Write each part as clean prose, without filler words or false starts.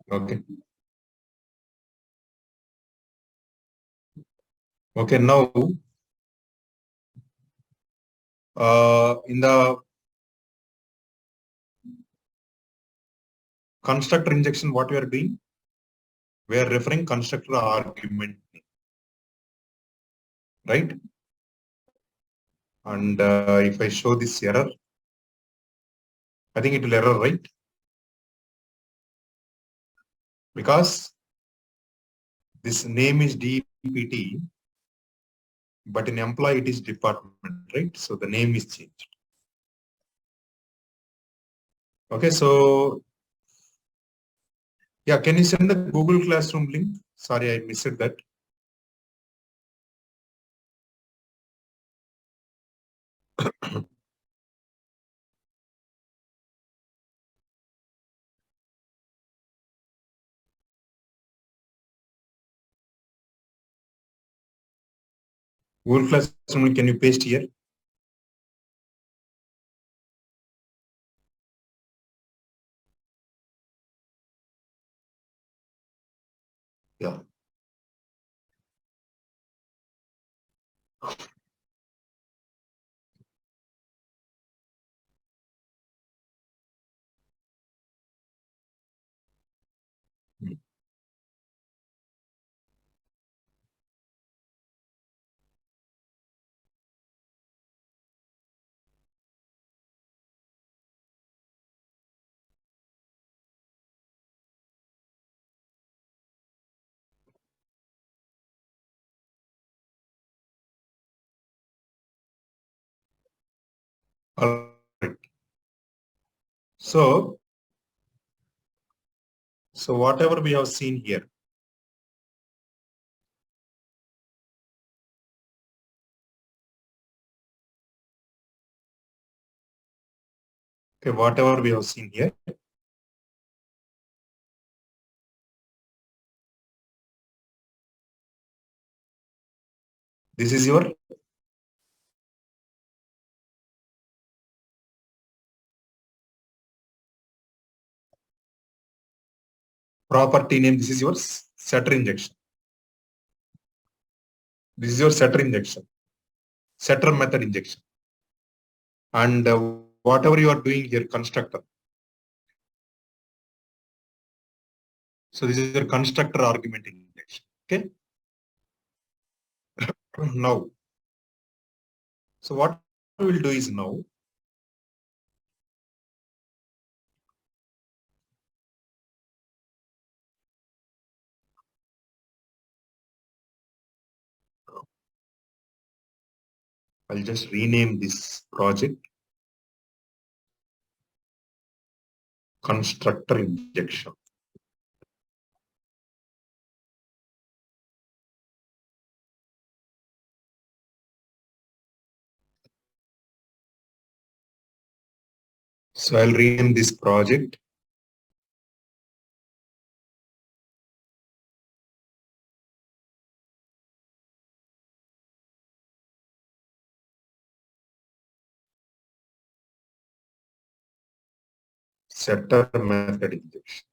Okay. Okay. Now, in the constructor injection, what we are doing? We are referring constructor argument, right? And if I show this error, I think it will error, right? Because this name is DPT, but in employee it is department, right? So the name is changed. Okay, so yeah, can you send the Google Classroom link? Sorry, I missed that. Google Classroom, can you paste here? Yeah. All right. So whatever we have seen here, okay, whatever we have seen here, this is your property name. This is your setter injection. This is your setter injection, setter method injection. And whatever you are doing here, constructor. So this is your constructor argument injection. Okay. Now, so what we will do is now, I'll just rename this project constructor injection. So I'll rename this project setter method injection.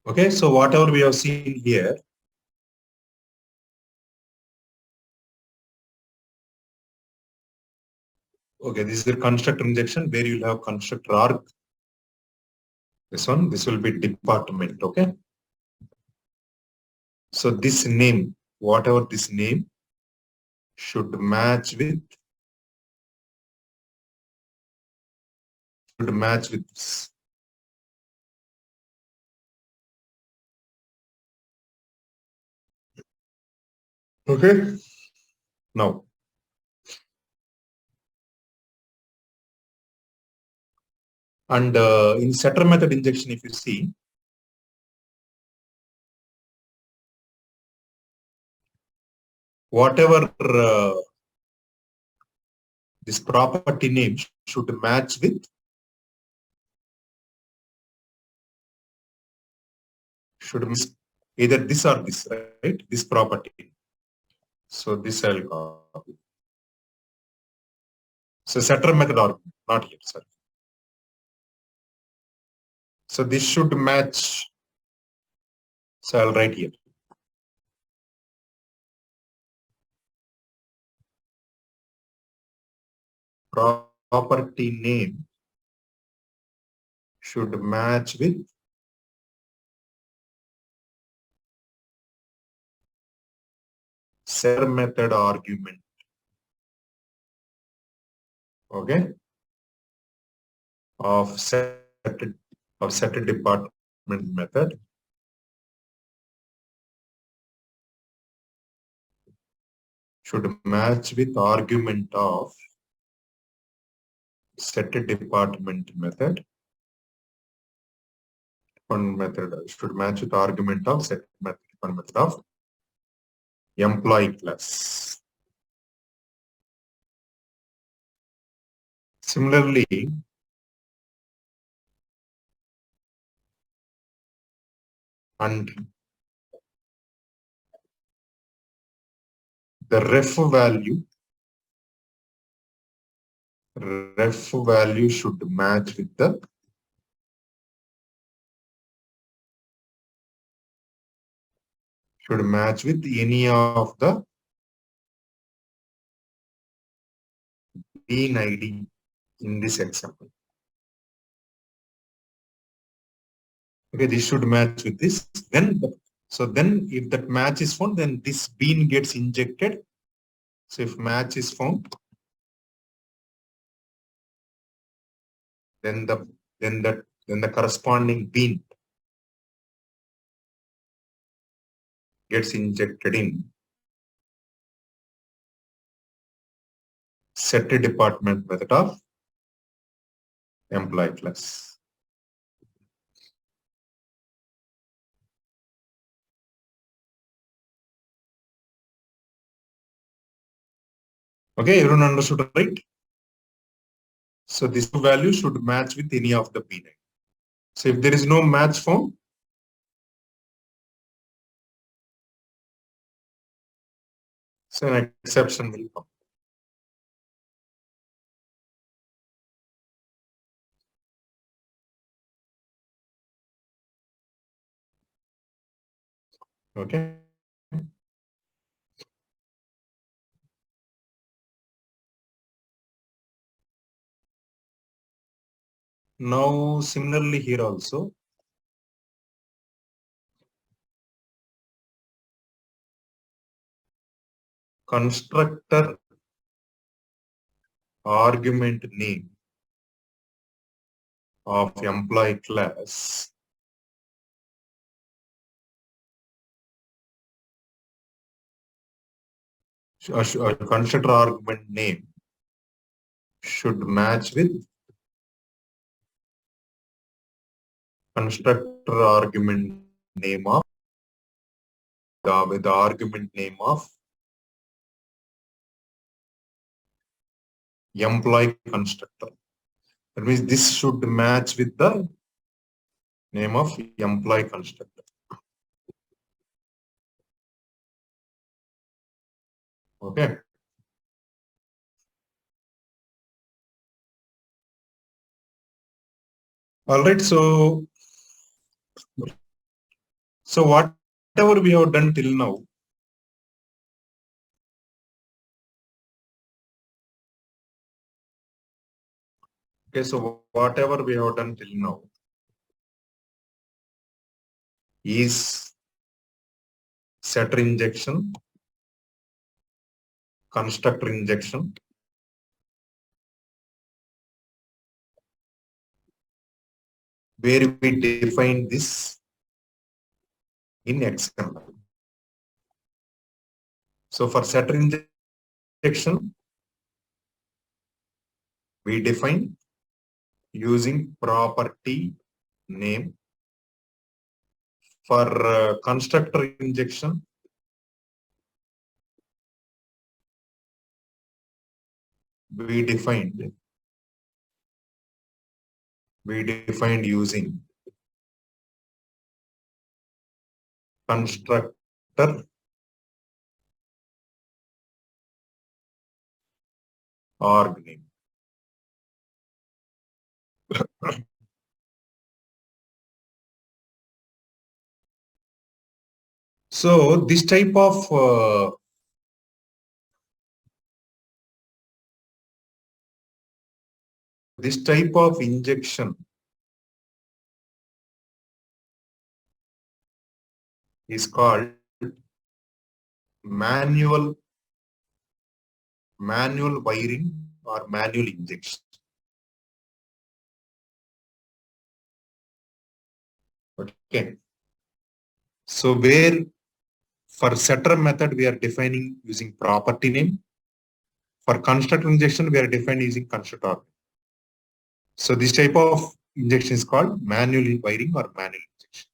Okay, so whatever we have seen here, okay, this is the constructor injection where you'll have constructor arg. This one, this will be department. Okay. So this name, whatever this name, should match with this. Okay. Now, and in setter method injection, if you see, whatever this property name should match with either this or this, right? This property. So this I'll copy. So setter method argument, not here, sorry. So this should match. So I'll write here. Property name should match with setter method argument. Okay. Of set department method should match with argument of set department method. One method should match with argument of set method of employee class. Similarly, and the ref value should match with the any of the bean ID in this example. Okay, this should match with this. Then if that match is found, then this bean gets injected. So if match is found, then the corresponding bean gets injected in set department method of employee class. Okay, everyone understood, right? So this value should match with any of the bean. So if there is no match found, so an exception will come. Okay. Now, similarly here also, constructor argument name of employee class constructor argument name should match with constructor argument name of the argument name of employee constructor. That means this should match with the name of employee constructor. Okay. All right. So whatever we have done till now, okay, so whatever we have done till now is setter injection, constructor injection, where we define this in XML. So for setter injection, we define using property name. For constructor injection, we defined using constructor org name. So this type of injection is called manual wiring or manual injection. Okay. So where for setter method we are defining using property name. For constructor injection we are defining using constructor. So this type of injection is called manual wiring or manual injection.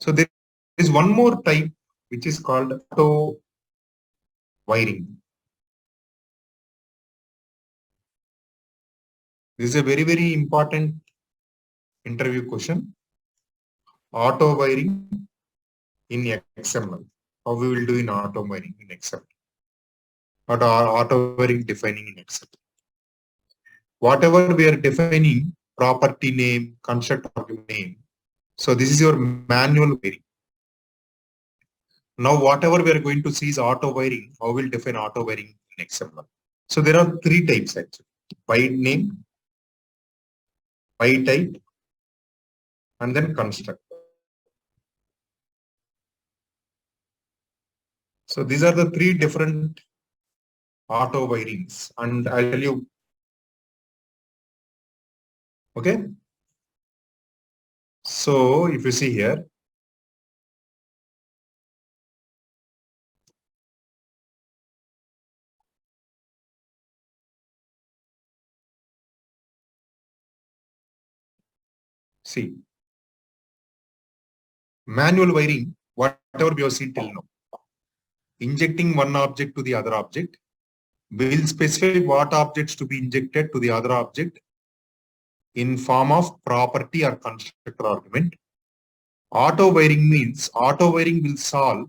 So there is one more type which is called auto wiring. This is a very, very important interview question. Auto wiring in XML. How we will do in auto wiring in XML? What are auto wiring defining in XML? Whatever we are defining, property name, constructor name. So this is your manual wiring. Now whatever we are going to see is auto wiring. How we'll define auto wiring in XML? So there are three types actually: by name, by type, and then constructor. So these are the three different auto wirings, and I'll tell you. Okay. So if you see here, see, manual wiring, whatever we have seen till now, injecting one object to the other object, will specify what objects to be injected to the other object in form of property or constructor argument. Auto wiring means auto wiring will solve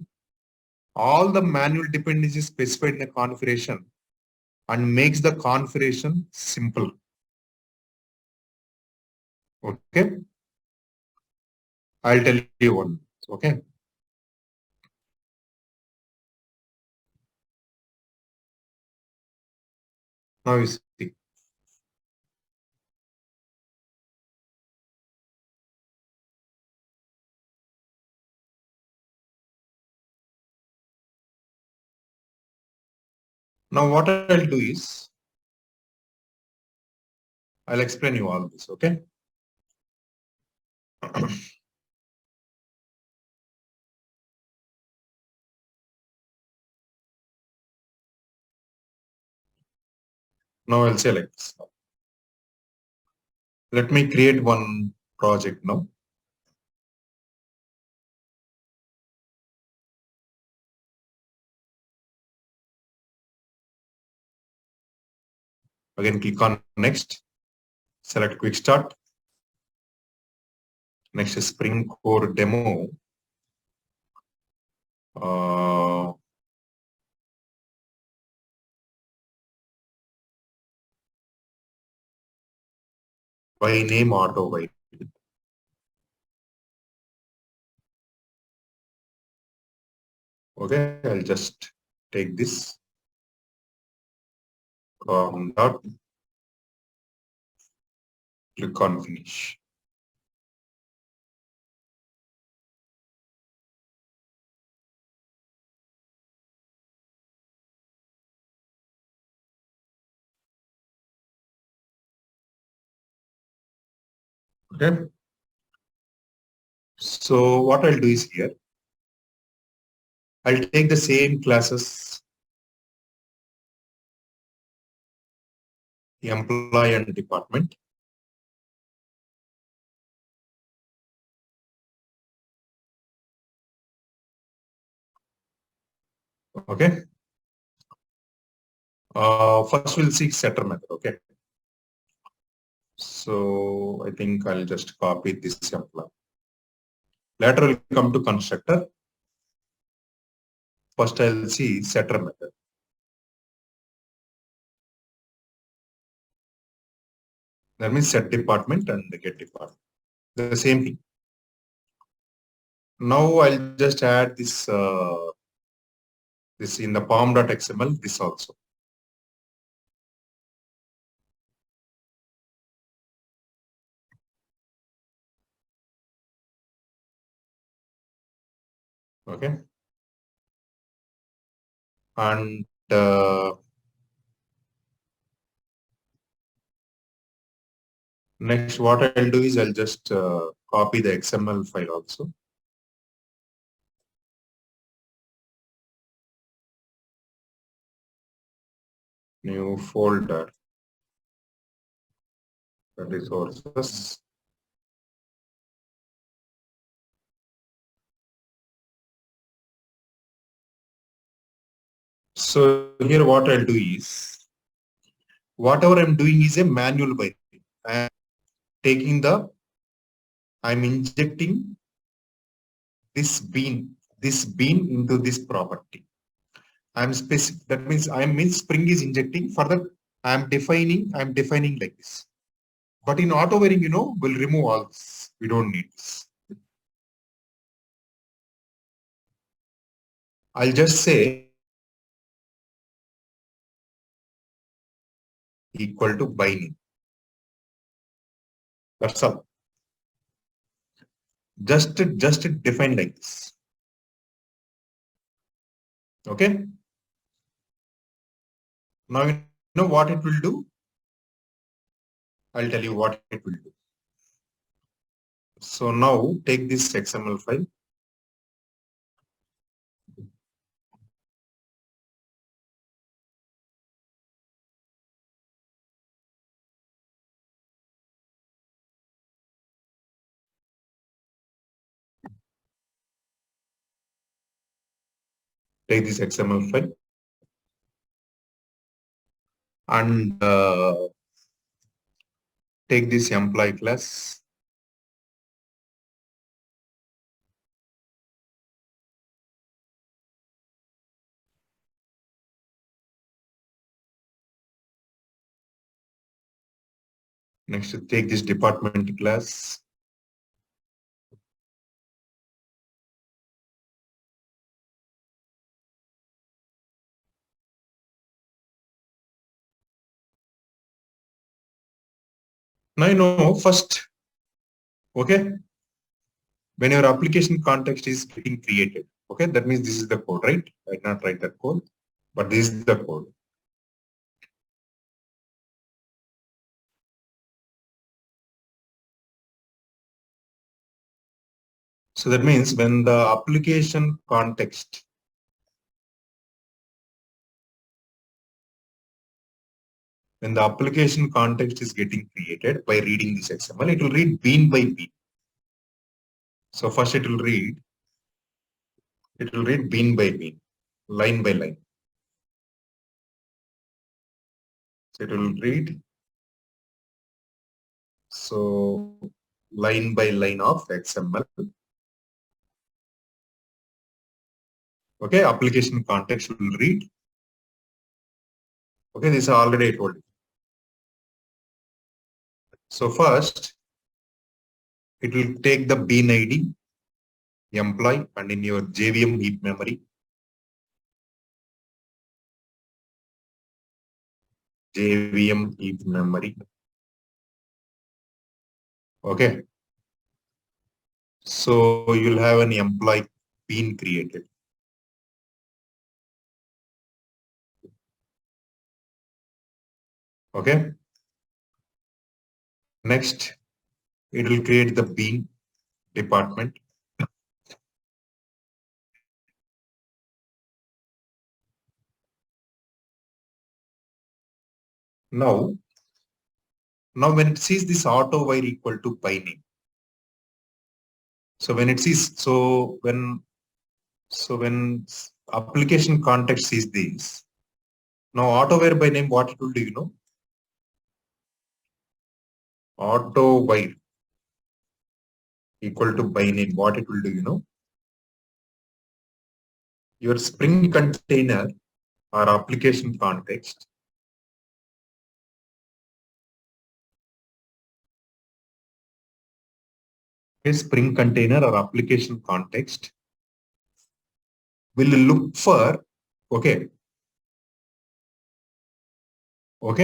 all the manual dependencies specified in the configuration and makes the configuration simple. Okay. I'll tell you one. Okay. Now you see. Now what I'll do is, I'll explain you all this, okay? Now I'll say like this. Let me create one project now. Again, click on next, select quick start. Next is Spring Core demo. By name auto white. Okay, I'll just take this. Dot. Click on finish. Okay. So what I'll do is here, I'll take the same classes, employee and department. Okay. First we'll see setter method. Okay. So I think I'll just copy this employee. Later we'll come to constructor. First I'll see setter method. That means set department and get department. The same thing. Now I'll just add this this in the pom.xml, this also. Okay. And next, what I'll do is I'll just copy the XML file also. New folder, resources. So here what I'll do is, whatever I'm doing is a manual by I'm taking I'm injecting this bean into this property. I'm specific, that means Spring is injecting further. I'm defining like this. But in auto varying, we'll remove all this. We don't need this. I'll just say equal to by name. That's all. Just define like this. Okay. Now you know what it will do. I'll tell you what it will do. So now take this XML file. Take this XML file and take this employee class. Next, take this department class. Now you know first, okay, when your application context is getting created, okay, that means this is the code, right? I did not write that code, but this is the code. So that means when the application context is getting created by reading this XML, it will read bean by bean. So first it will read bean by bean, line by line. So it will read line by line of XML. Okay, application context will read. Okay, this is already I told you. So first, it will take the bean ID, employee, and in your JVM heap memory, Okay. So you'll have an employee bean created. Okay. Next, it will create the bean department. Now when it sees this auto wire equal to by name. So when it sees, when application context sees this, now auto wire by name, what it will do, auto wire equal to by name, what it will do, your Spring container or application context A Spring container or application context will look for, okay, will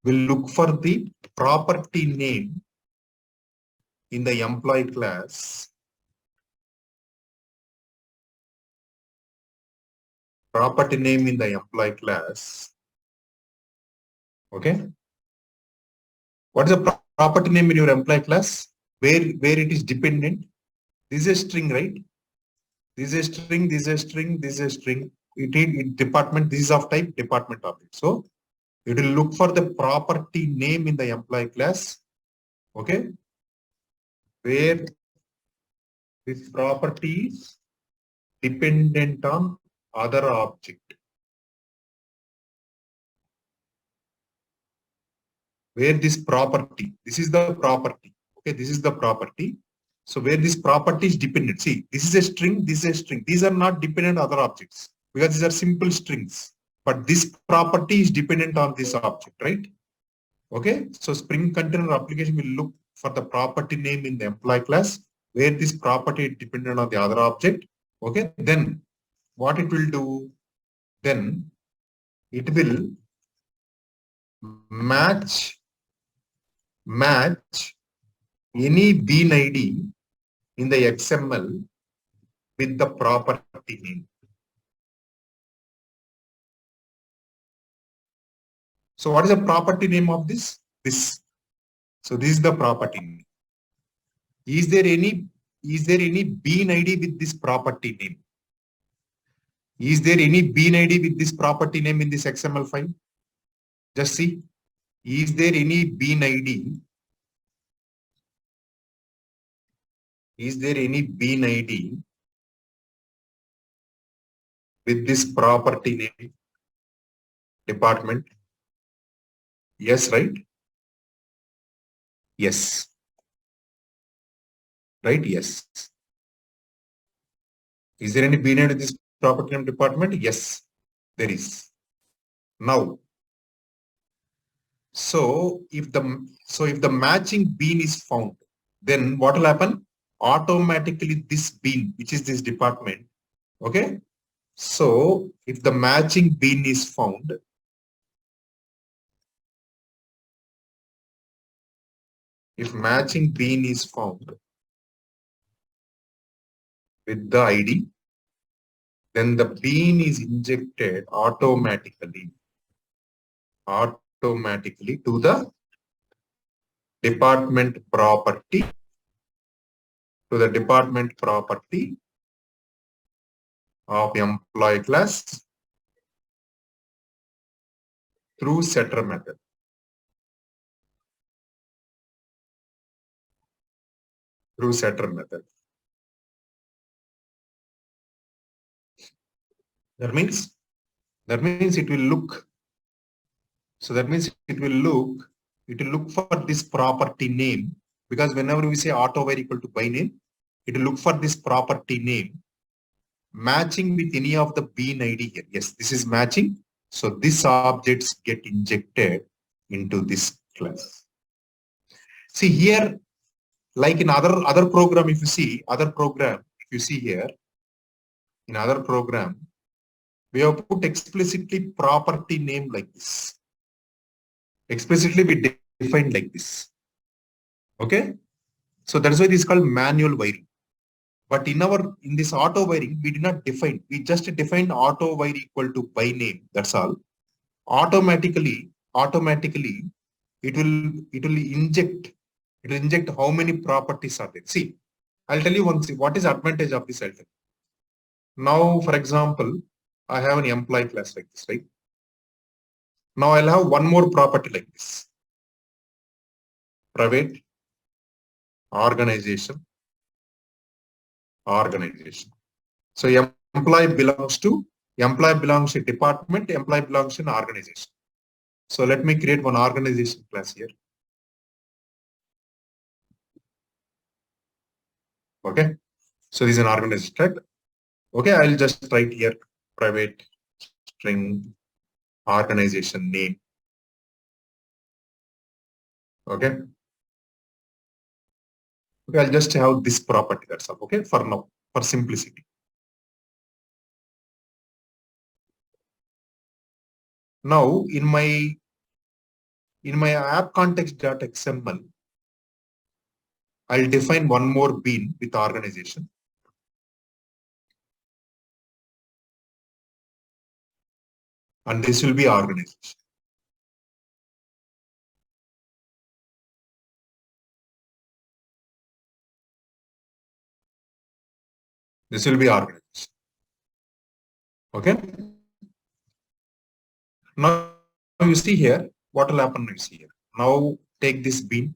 look for the property name in the employee class, property name in the employee class. Okay. What is the property name in your employee class? Where it is dependent? This is a string, right? This is a string, this is a string, this is a string. It department, this is of type department object. So it will look for the property name in the employee class. Okay. Where this property is dependent on other object. Where this property, this is the property. Okay, this is the property. So where this property is dependent. See, this is a string, this is a string. These are not dependent on other objects because these are simple strings. But this property is dependent on this object, right? Okay, so Spring Container application will look for the property name in the employee class where this property is dependent on the other object. Okay, then what it will do? Then it will match any bean ID in the XML with the property name. So what is the property name of this? This. So this is the property name. Is there any bean ID with this property name? Is there any bean ID with this property name in this XML file? Just see. Is there any bean ID? Is there any bean ID with this property name? Department? Yes, right? Yes. Right? Yes. Is there any bean ID in this property name department? Yes, there is. Now, so if the matching bean is found, then what will happen? Automatically this bean, which is this department, okay? So if the matching bean is found, if matching bean is found with the ID, then the bean is injected automatically to the department property, of employee class through setter method. Through setter method. That means it will look. So that means it will look for this property name, because whenever we say auto var equal to by name, it will look for this property name matching with any of the bean ID here. Yes, this is matching. So these objects get injected into this class. See here, like in other program, if you see here, in other program, we have put explicitly property name like this. Explicitly we define like this. Okay. So that's why this is called manual wiring. But in this auto wiring, we did not define. We just defined auto wire equal to by name. That's all. Automatically, it will inject how many properties are there. See, I'll tell you one thing. What is advantage of this? Now, for example, I have an employee class like this, right? Now I'll have one more property like this. Private organization. So employee belongs to department, employee belongs to an organization. So let me create one organization class here. Okay. So this is an organization, right? Okay, I'll just write here private string organization name. Okay. Okay, I'll just have this property, that's all. Okay, for now, for simplicity. Now in my app context.xml, I'll define one more bean with organization. And this will be organization. This will be organization. Okay. Now you see here, what will happen is here. Now take this bean,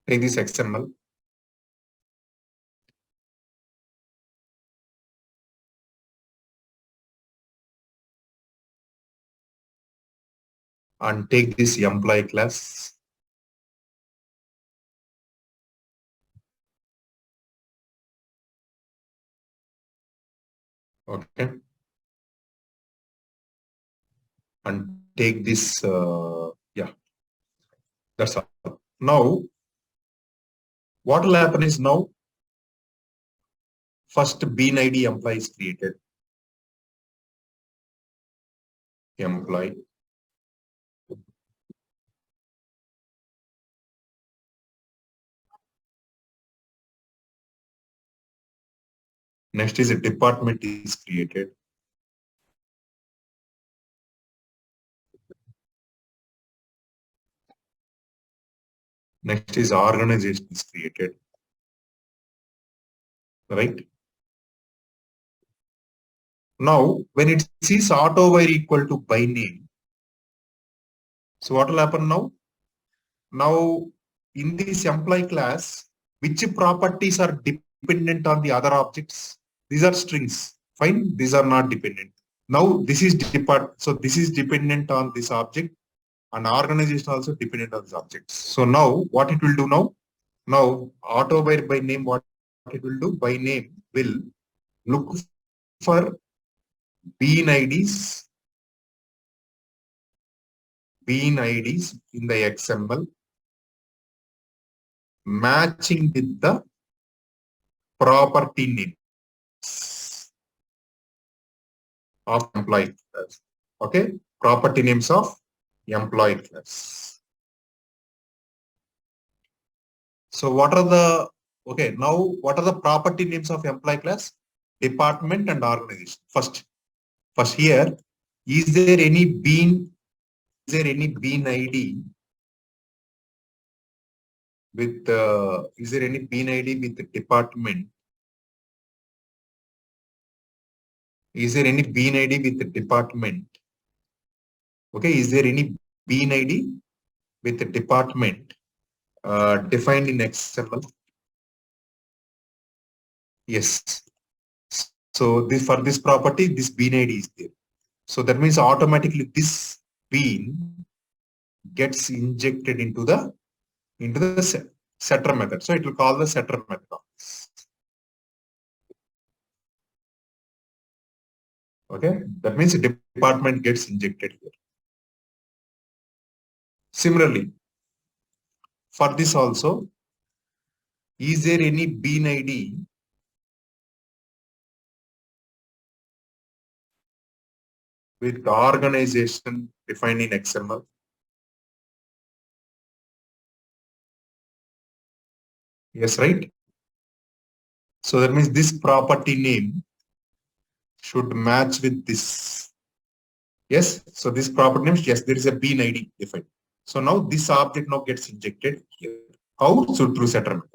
take this XML, and take this employee class. Okay. And take this, yeah, that's all. Now, what will happen is now, first bean ID employee is created. Employee. Next is a department is created. Next is organization is created. Right? Now, when it sees auto wire equal to by name, so what will happen now? Now, in this employee class, which properties are dependent on the other objects? These are strings. Fine, these are not dependent. Now, this is so this is dependent on this object, and organization also dependent on this object. So now, what it will do now? Now, auto wire by name, what it will do? By name will look for bean IDs in the XML matching with the property names of employee class. Okay, property names of employee class. So what are the, okay, now what are the property names of employee class? Department and organization. First here, is there any bean ID with is there any bean ID with the department? Is there any bean ID with the department? Okay, is there any bean ID with the department defined in XML? Yes. So this, for this property, this bean ID is there. So that means automatically this bean gets injected into the setter method. So it will call the setter method. Okay, that means the department gets injected here. Similarly, for this also, is there any bean ID with the organization defined in XML? Yes, right? So that means this property name should match with this. Yes, so this property name, yes, there is a bean ID defined. So now this object now gets injected here. How? So through setter method.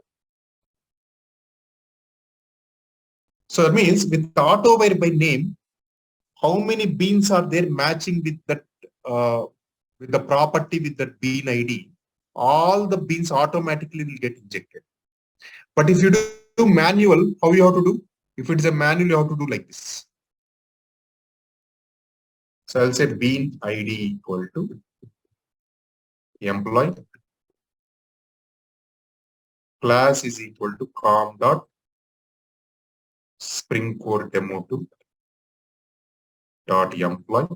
So that means with auto wire by name, how many beans are there matching with that with the property with that bean ID? All the beans automatically will get injected. But if you do manual, how you have to do? If it is a manual, you have to do like this. So I'll say bean ID equal to employee class is equal to com dot spring core demo 2 dot employee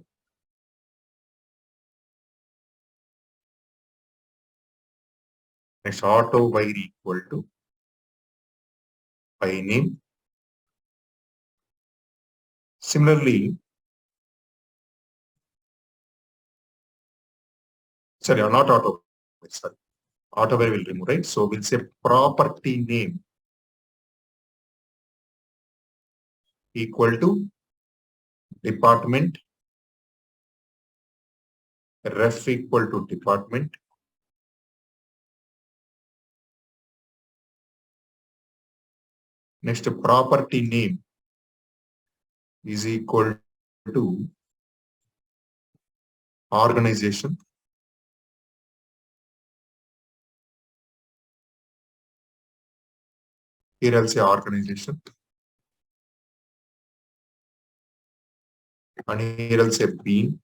Next, auto wire equal to by name. Similarly, sorry, not auto, sorry, auto wire will remove, right? So we'll say property name equal to department, ref equal to department, next property name is equal to organization. Here I'll say organization. And here I'll say bean.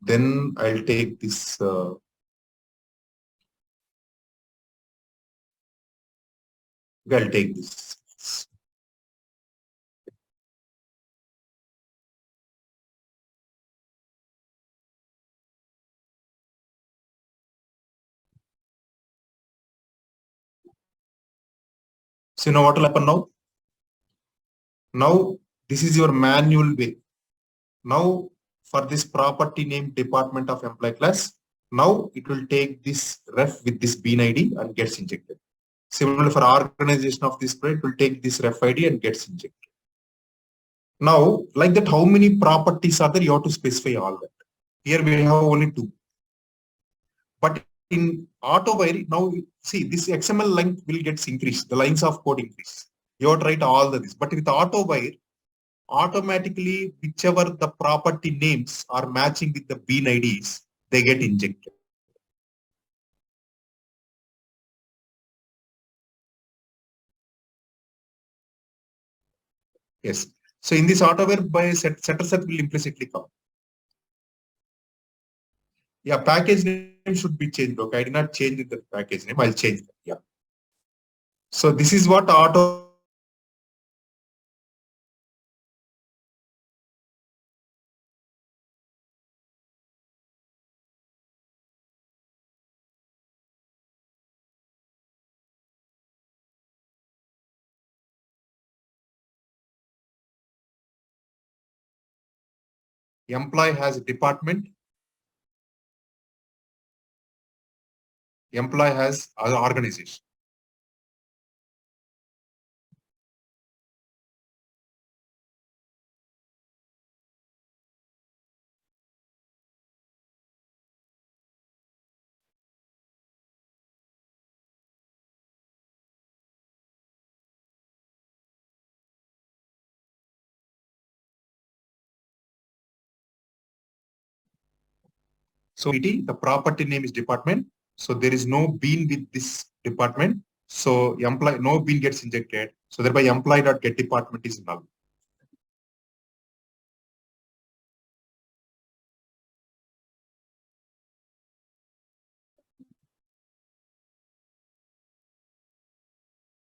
Then I'll take this I'll take this. So you know what will happen now? Now this is your manual way. Now for this property name department of employee class, now it will take this ref with this bean ID and gets injected. Similarly for organization of this project, it will take this ref ID and gets injected. Now, like that, how many properties are there? You have to specify all that. Here we have only 2. But in AutoWire, now see this XML length will get increased. The lines of code increase. You have to write all of this. But with AutoWire, automatically whichever the property names are matching with the bean IDs, they get injected. Yes. So in this AutoWire, by setter set will implicitly come. Yeah, package name should be changed. Okay, I did not change the package name. I'll change that. Yeah. So this is what auto. Employee has a department. Employee has an organization. So the property name is department. So there is no bean with this department. So employee, no bean gets injected. So thereby employee.get department is null.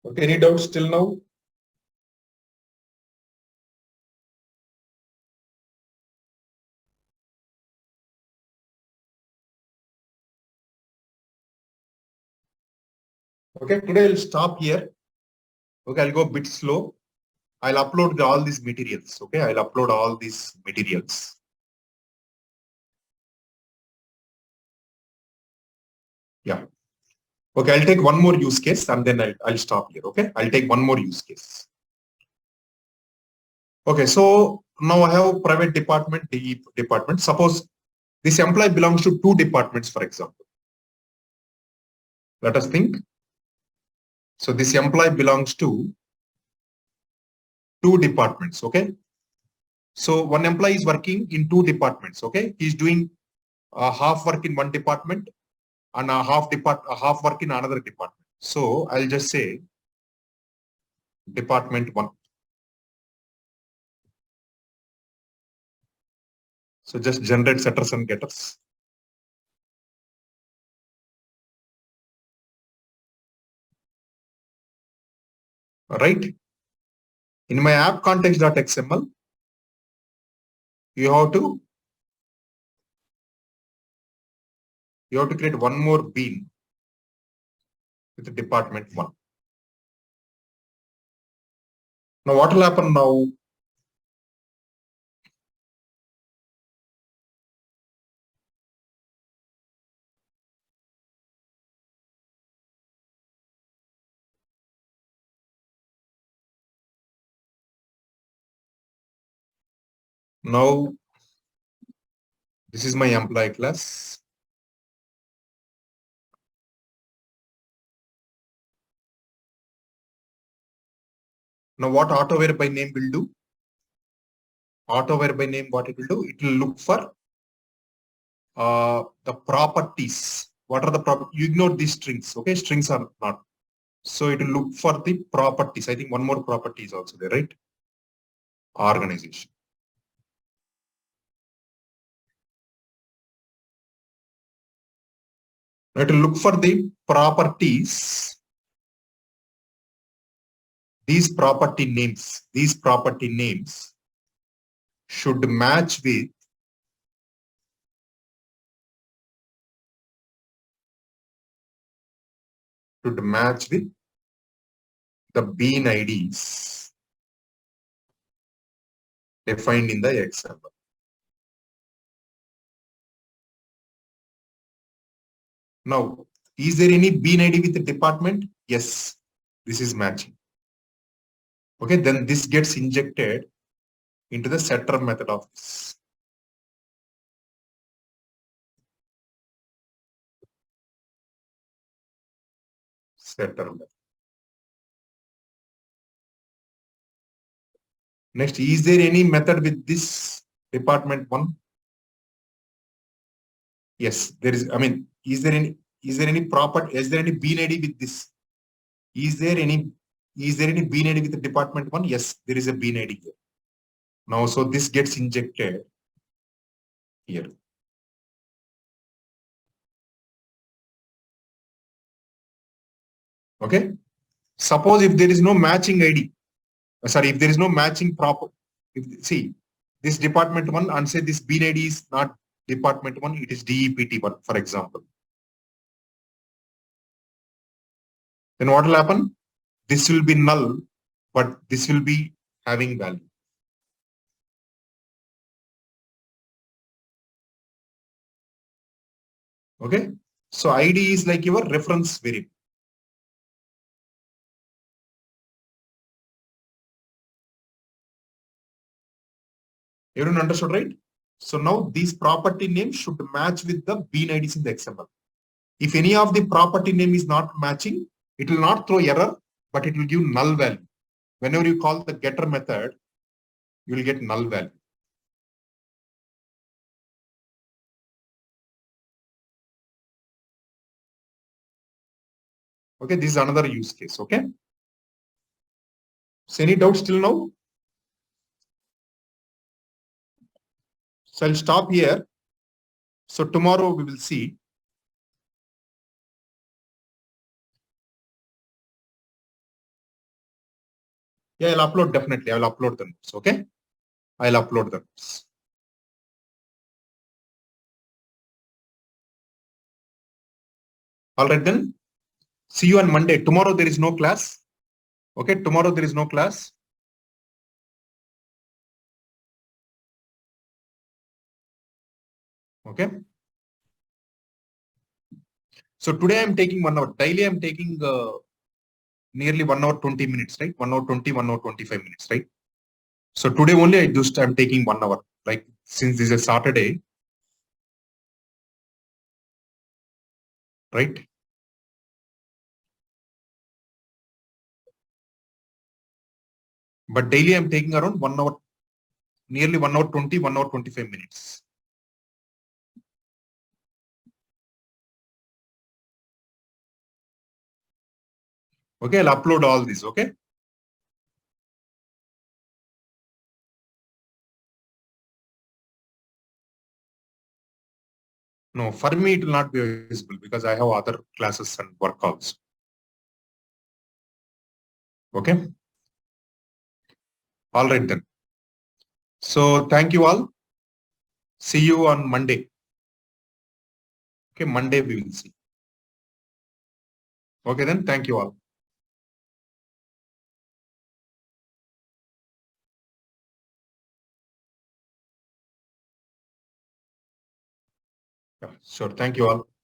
Okay, any doubts till now? Okay, today I'll stop here. Okay, I'll go a bit slow. I'll upload all these materials. Okay, I'll upload all these materials. Yeah. Okay, I'll take one more use case and then I'll stop here. Okay, I'll take one more use case. Okay, so now I have private department, DE department. Suppose this employee belongs to 2 departments, for example. Let us think. So this employee belongs to 2 departments. Okay. So one employee is working in 2 departments. Okay. He's doing half work in one department and half work in another department. So I'll just say department 1. So just generate setters and getters. All right. In my app context.xml, you have to You have to create one more bean with the department 1. Now what will happen now? Now this is my employee class. Now what AutoWare by name will do? AutoWare by name, what it will do? It will look for the properties. What are the properties? You ignore these strings, okay? Strings are not. So it will look for the properties. I think one more property is also there, right? Organization. It will look for the properties. These property names should match with the bean IDs defined in the Excel. Now, is there any bean ID with the department? Yes, this is matching. Okay, then this gets injected into the setter method of this. Setter method. Next, is there any method with this department 1? Yes, there is. I mean, is there any bean ID with this? Is there any bean ID with the department 1? Yes, there is a bean ID here. Now, so this gets injected here. Okay. Suppose if there is no matching ID, if there is no matching see this department 1 and say this bean ID is not department 1, it is DEPT 1, for example. Then what will happen? This will be null, but this will be having value. Okay. So ID is like your reference variable. Everyone understood, right? So now these property names should match with the bean IDs in the XML. If any of the property name is not matching, it will not throw error, but it will give null value. Whenever you call the getter method, you will get null value. Okay, this is another use case. Okay. So any doubts till now? So I'll stop here. So tomorrow we will see. Yeah, I'll upload definitely. I will upload the notes. Okay. I'll upload the notes. All right then. See you on Monday. Tomorrow there is no class. Okay. Tomorrow there is no class. Okay. So today I'm taking 1 hour. Daily I'm taking nearly 1 hour 20 minutes, right? 1 hour 20, 1 hour 25 minutes, right? So today only I'm taking 1 hour. Like since this is a Saturday, right? But daily I'm taking around 1 hour, nearly 1 hour 20, 1 hour 25 minutes. Okay, I'll upload all this. Okay. No, for me it will not be visible because I have other classes and work also. Okay. All right then. So thank you all. See you on Monday. Okay, Monday we will see. Okay, then thank you all. Yeah, sure. Thank you all.